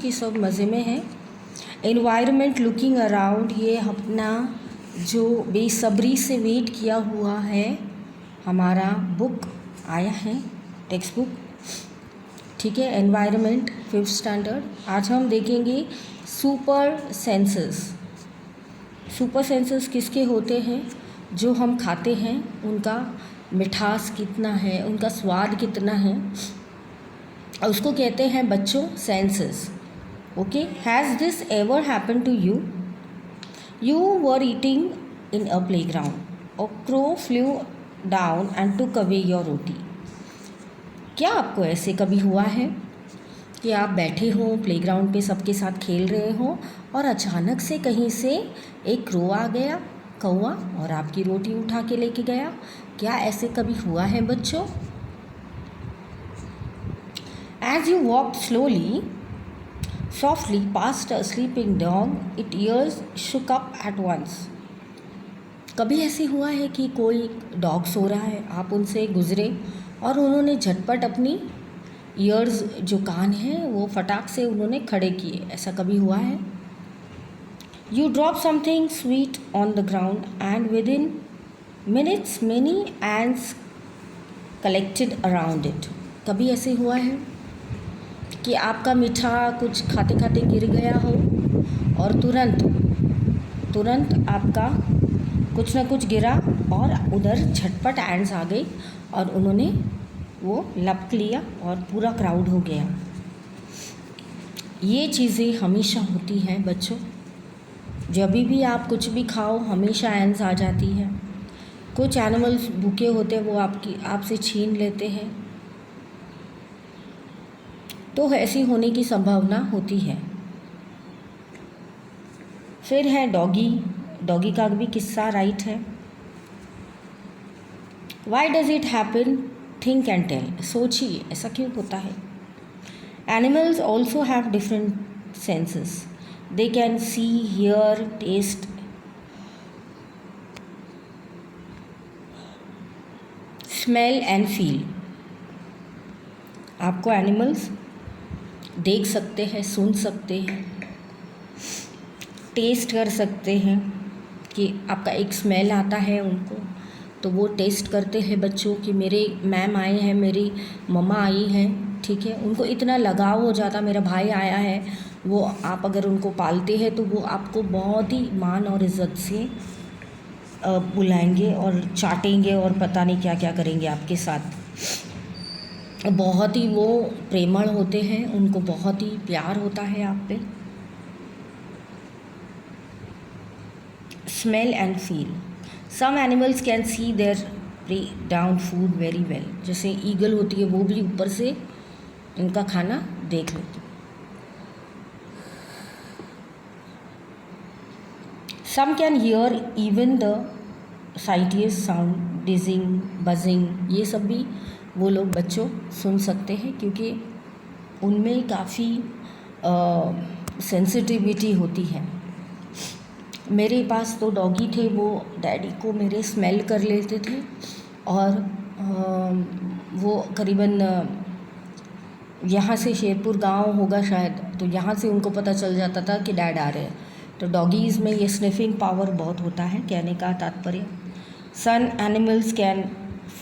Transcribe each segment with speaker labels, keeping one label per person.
Speaker 1: कि सब मज़े में हैं। एनवायरनमेंट लुकिंग अराउंड, ये अपना जो बेसब्री से वेट किया हुआ है हमारा बुक आया है, टेक्स्ट बुक, ठीक है। Environment 5th standard. आज हम देखेंगे सुपर सेंसेस। सुपर सेंसेस किसके होते हैं? जो हम खाते हैं उनका मिठास कितना है, उनका स्वाद कितना है, और उसको कहते हैं बच्चों senses. Okay, has this ever happen to you? You were eating in a playground, a crow flew down and took away your roti. क्या आपको ऐसे कभी हुआ है कि आप बैठे हो प्लेग्राउंड पे, सबके साथ खेल रहे हो और अचानक से कहीं से एक क्रो आ गया, कौवा, और आपकी रोटी उठा के लेके गया? क्या ऐसे कभी हुआ है बच्चों? As you walked slowly, softly past a sleeping dog, its ears shook up at once. कभी ऐसे हुआ है कि कोई डॉग सो रहा है, आप उनसे गुजरे और उन्होंने झटपट अपनी ईयर्स, जो कान हैं, वो फटाक से उन्होंने खड़े किए? ऐसा कभी हुआ है? You drop something sweet on the ground and within minutes many ants collected around it. कभी ऐसे हुआ है कि आपका मीठा कुछ खाते खाते गिर गया हो और तुरंत आपका कुछ ना कुछ गिरा और उधर झटपट एंड्स आ गई और उन्होंने वो लपक लिया और पूरा क्राउड हो गया। ये चीज़ें हमेशा होती हैं बच्चों। जब भी आप कुछ भी खाओ हमेशा एंड्स आ जाती हैं। कुछ एनिमल्स भूखे होते हैं, वो आपसे छीन लेते हैं, तो ऐसी होने की संभावना होती है। फिर है डॉगी का भी किस्सा राइट है। Why does it happen? Think and tell. सोचिए ऐसा क्यों होता है। Animals also have different senses. They can see, hear, taste, smell and feel. आपको एनिमल्स देख सकते हैं, सुन सकते हैं, टेस्ट कर सकते हैं कि आपका एक स्मेल आता है उनको, तो वो टेस्ट करते हैं बच्चों कि मेरे मैम आए हैं, मेरी मम्मा आई हैं, ठीक है। उनको इतना लगाव हो जाता, मेरा भाई आया है, वो आप अगर उनको पालते हैं तो वो आपको बहुत ही मान और इज़्ज़त से बुलाएंगे और चाटेंगे और पता नहीं क्या क्या करेंगे आपके साथ। बहुत ही वो प्रेमळ होते हैं, उनको बहुत ही प्यार होता है आप पे। Smell and feel. Some animals can see their prey down food very well. जैसे ईगल होती है, वो भी ऊपर से इनका खाना देख लेती है। Some can hear even the slightest sound, dinging, buzzing, ये सब भी वो लोग बच्चों सुन सकते हैं क्योंकि उनमें काफ़ी सेंसिटिविटी होती है। मेरे पास तो डॉगी थे, वो डैडी को मेरे स्मेल कर लेते थे और वो करीबन यहाँ से शेरपुर गांव होगा शायद, तो यहाँ से उनको पता चल जाता था कि डैड आ रहे हैं। तो डॉगीज़ में ये स्निफिंग पावर बहुत होता है। कहने का तात्पर्य, some animals can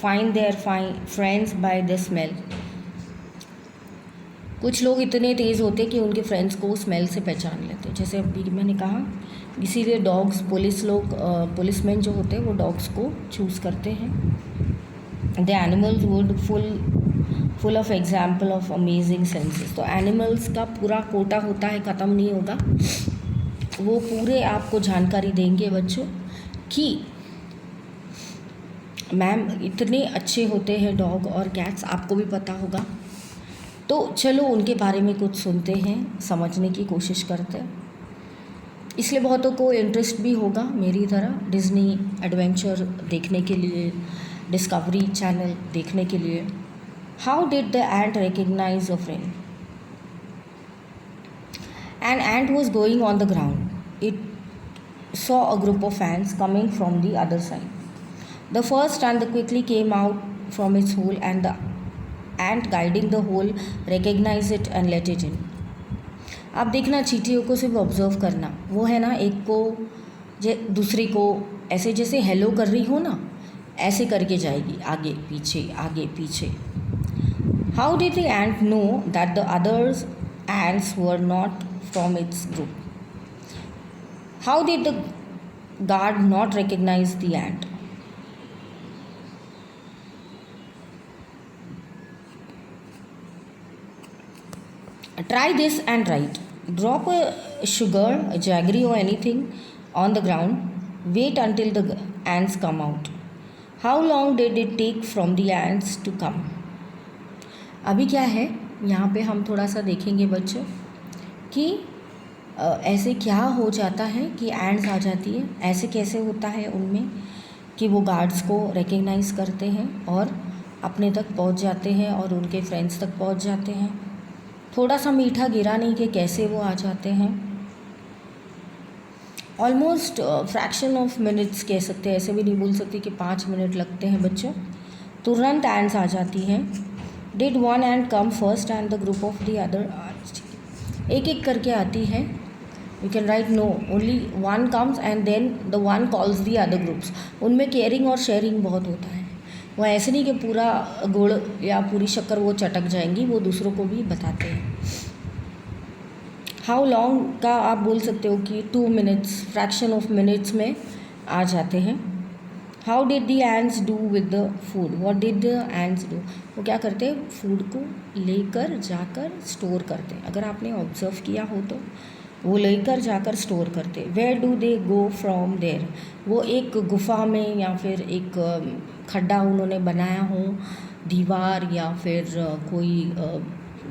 Speaker 1: find their friends by the smell. कुछ लोग इतने तेज़ होते कि उनके फ्रेंड्स को स्मेल से पहचान लेते। जैसे अभी मैंने कहा, इसीलिए डॉग्स, पुलिसमैन जो होते हैं वो डॉग्स को चूज़ करते हैं। The animals would full of example of amazing senses. तो एनिमल्स का पूरा कोटा होता है, ख़त्म नहीं होगा। वो पूरे आपको जानकारी देंगे बच्चों कि मैम इतने अच्छे होते हैं डॉग और कैट्स, आपको भी पता होगा। तो चलो उनके बारे में कुछ सुनते हैं, समझने की कोशिश करते हैं। इसलिए बहुतों को इंटरेस्ट भी होगा मेरी तरह डिज्नी एडवेंचर देखने के लिए, डिस्कवरी चैनल देखने के लिए। How did the ant recognise a friend? An ant was going on the ground. It saw a group of ants coming from the other side. The first ant quickly came out from its hole, and the ant guiding the hole recognized it and let it in. आप देखना चींटियों को सिर्फ observe करना, वो है ना एक को दूसरे को ऐसे जैसे हेलो कर रही हो ना, ऐसे करके जाएगी आगे पीछे आगे पीछे। How did the ant know that the others ants were not from its group? How did the guard not recognise the ant? Try this and write. Drop a sugar, a jaggery or anything on the ground. Wait until the ants come out. How long did it take from the ants to come? अभी क्या है यहाँ पे हम थोड़ा सा देखेंगे बच्चों कि ऐसे क्या हो जाता है कि एंड्स आ जाती है, ऐसे कैसे होता है उनमें कि वो गार्ड्स को रिकग्नाइज़ करते हैं और अपने तक पहुँच जाते हैं और उनके फ्रेंड्स तक पहुँच जाते हैं। थोड़ा सा मीठा गिरा नहीं कि कैसे वो आ जाते हैं। ऑलमोस्ट फ्रैक्शन ऑफ मिनट्स कह सकते हैं, ऐसे भी नहीं बोल सकते कि 5 मिनट लगते हैं बच्चों। तुरंत एंड्स आ जाती हैं। Did one ant come first and the group of the other? एक एक करके आती है। You can write no, only one comes and then the one calls the other groups. उनमें केयरिंग और शेयरिंग बहुत होता है। वो ऐसे नहीं कि पूरा गुड़ या पूरी शक्कर वो चटक जाएंगी, वो दूसरों को भी बताते हैं। हाउ लॉन्ग का आप बोल सकते हो कि 2 मिनट्स, फ्रैक्शन ऑफ मिनट्स में आ जाते हैं। How did the ends do with the food? What did the ends do? वो क्या करते हैं, फूड को लेकर जाकर स्टोर करते हैं। अगर आपने ऑब्जर्व किया हो तो वो लेकर जाकर स्टोर करते। Where do they go from there? वो एक गुफा में या फिर एक खड्डा उन्होंने बनाया हो, दीवार या फिर कोई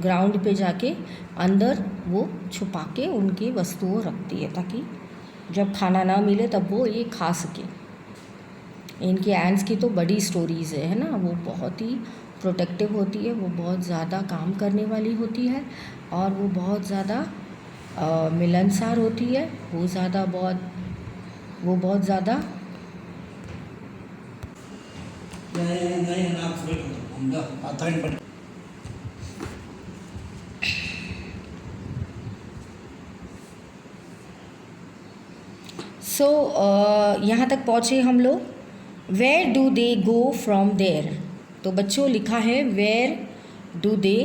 Speaker 1: ग्राउंड पे जाके अंदर वो छुपा के उनकी वस्तुओं रखती है ताकि जब खाना ना मिले तब वो ये खा सके। इनके एंड्स की तो बड़ी स्टोरीज़ है ना, वो बहुत ही प्रोटेक्टिव होती है, वो बहुत ज़्यादा काम करने वाली होती है और वो बहुत ज़्यादा मिलनसार होती है। वो बहुत ज़्यादा यहाँ तक पहुँचे हम लोग। Where do they go from there? तो बच्चों लिखा है where do they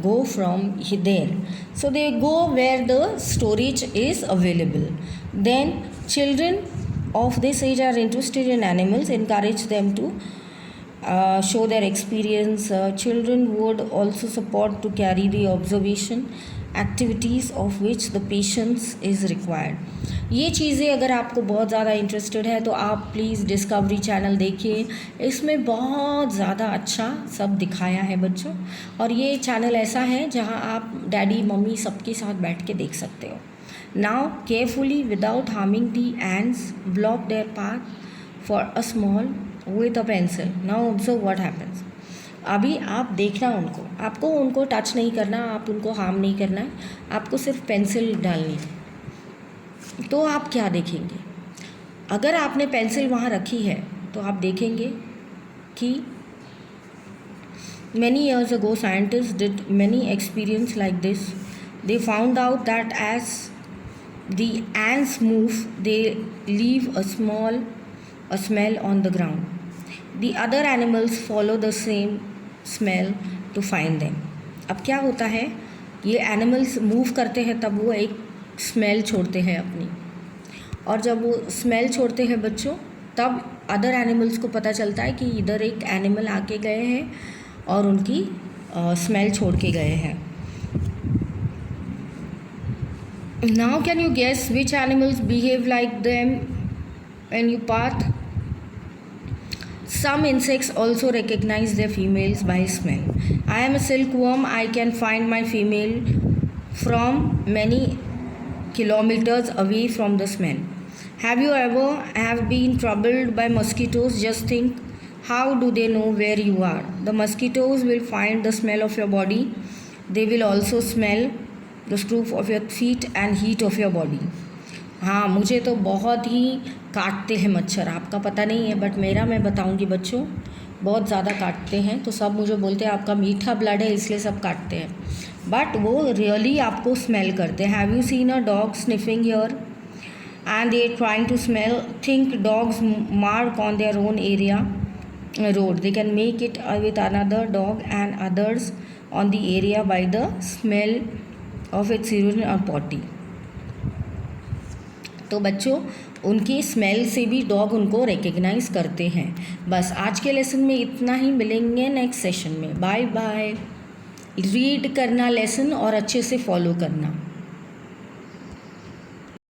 Speaker 1: go from there. So they go where the storage is available. Then children of this age are interested in animals. Encourage them to show their experience. Children would also support to carry the observation activities of which the patience is required. ये चीज़ें अगर आपको बहुत ज़्यादा interested है तो आप please discovery channel देखिए, इसमें बहुत ज़्यादा अच्छा सब दिखाया है बच्चों। और ये चैनल ऐसा है जहाँ आप डैडी मम्मी सबके साथ बैठ के देख सकते हो। Now carefully without harming the ends block there path for a small with a pencil. Now observe what happens. अभी आप देखना उनको, आपको उनको टच नहीं करना, आप उनको हार्म नहीं करना है, आपको सिर्फ पेंसिल डालनी है। तो आप क्या देखेंगे, अगर आपने पेंसिल वहाँ रखी है तो आप देखेंगे कि many years ago scientists did many experiments like this. They found out that as the ants move they leave a smell on the ground. The other animals follow the same smell to find them. अब क्या होता है, ये animals move करते हैं तब वो एक स्मेल छोड़ते हैं अपनी, और जब वो स्मेल छोड़ते हैं बच्चों तब अदर एनिमल्स को पता चलता है कि इधर एक एनिमल आके गए हैं और उनकी स्मेल छोड़ के गए हैं। Now can you guess which animals behave like them when you path? Some insects also recognize their females by smell. I am a silkworm. I can find my female from many kilometers away from the smell. Have you ever been troubled by mosquitoes? Just think, how do they know where you are? The mosquitoes will find the smell of your body. They will also smell the scruff of your feet and heat of your body. हाँ, मुझे तो बहुत ही काटते हैं मच्छर, आपका पता नहीं है बट मेरा मैं बताऊंगी बच्चों, बहुत ज़्यादा काटते हैं। तो सब मुझे बोलते हैं आपका मीठा ब्लड है इसलिए सब काटते हैं। बट वो रियली आपको स्मेल करते हैं. Have you seen a dog sniffing your and they trying to smell? Think dogs mark on their own area road. They can make it with another dog and others on the area by the smell of its urine or potty. तो बच्चों उनकी smell से भी dog उनको recognise करते हैं. बस आज के लेसन में इतना ही. मिलेंगे नेक्स्ट सेशन में. Bye bye. रीड करना लेसन और अच्छे से फॉलो करना.